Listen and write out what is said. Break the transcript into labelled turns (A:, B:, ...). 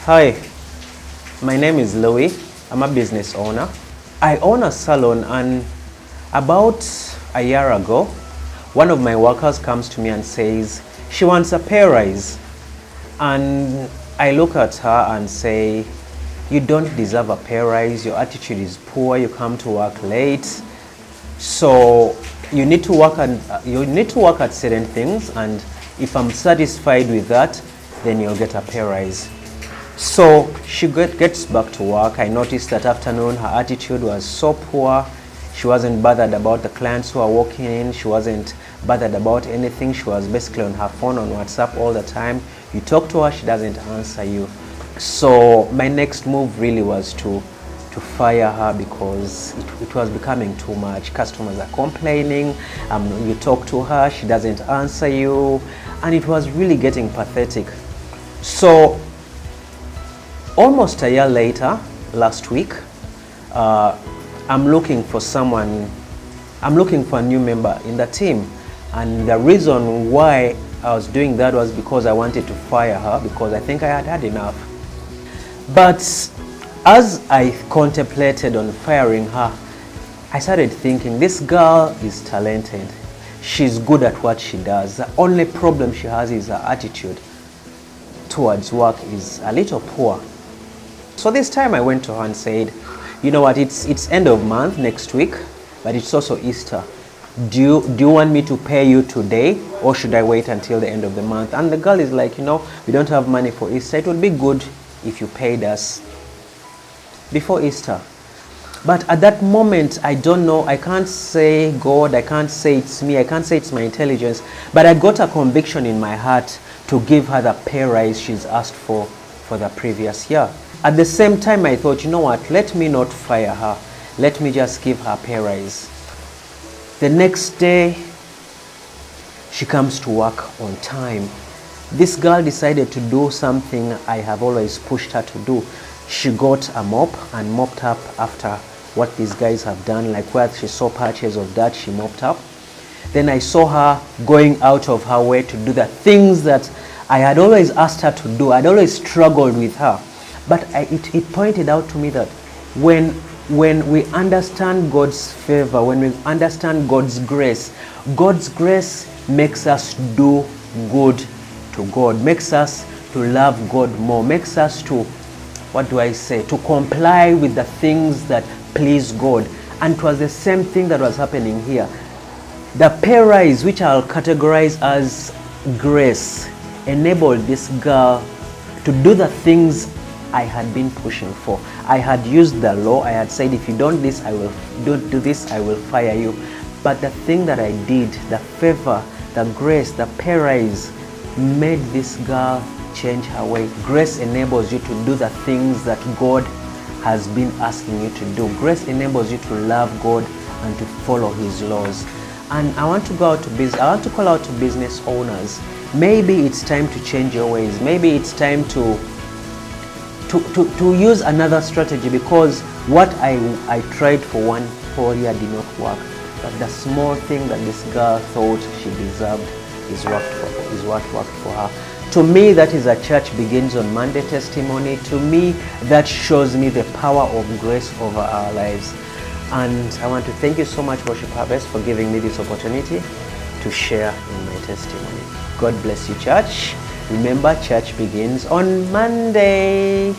A: Hi, my name is Louis. I'm a business owner. I own a salon, and about a year ago, one of my workers comes to me and says she wants a pay rise. And I look at her and say, you don't deserve a pay rise, your attitude is poor, you come to work late. So you need to work at certain things, and if I'm satisfied with that, then you'll get a pay rise. So she gets back to work. I noticed that afternoon her attitude was so poor. She wasn't bothered about the clients who are walking in. She wasn't bothered about anything. She was basically on her phone, on WhatsApp all the time. You talk to her, she doesn't answer you. So my next move really was to fire her, because it was becoming too much. Customers are complaining. You talk to her, she doesn't answer you, and it was really getting pathetic. So almost a year later, last week, I'm looking for a new member in the team. And the reason why I was doing that was because I wanted to fire her, because I think I had had enough. But as I contemplated on firing her, I started thinking, this girl is talented. She's good at what she does. The only problem she has is her attitude towards work is a little poor. So this time I went to her and said, you know what, it's end of month next week, but it's also Easter. Do you want me to pay you today, or should I wait until the end of the month? And the girl is like, we don't have money for Easter. It would be good if you paid us before Easter. But at that moment, I don't know, I can't say God, I can't say it's me, I can't say it's my intelligence, but I got a conviction in my heart to give her the pay rise she's asked for the previous year. At the same time, I thought, you know what, let me not fire her. Let me just give her pay rise. The next day, she comes to work on time. This girl decided to do something I have always pushed her to do. She got a mop and mopped up after what these guys have done, like where she saw patches of dirt, she mopped up. Then I saw her going out of her way to do the things that I had always asked her to do. I'd always struggled with her. But it pointed out to me that when we understand God's favor, when we understand God's grace makes us do good to God, makes us to love God more, makes us to, to comply with the things that please God. And it was the same thing that was happening here. The pay rise, which I'll categorize as grace, enabled this girl to do the things I had been pushing for. I had used the law. I had said, if you don't do this, I will fire you. But the thing that I did, the favor, the grace, the pay rise, made this girl change her way. Grace enables you to do the things that God has been asking you to do. Grace enables you to love God and to follow His laws. And I want to go out to business. I want to call out to business owners. Maybe it's time to change your ways. Maybe it's time to use another strategy, because what I tried for 1 whole year did not work. But the small thing that this girl thought she deserved is what worked for her. To me, that is a church begins on Monday testimony. To me, that shows me the power of grace over our lives. And I want to thank you so much, Worship Harvest, for giving me this opportunity to share in my testimony. God bless you, church. Remember, church begins on Monday.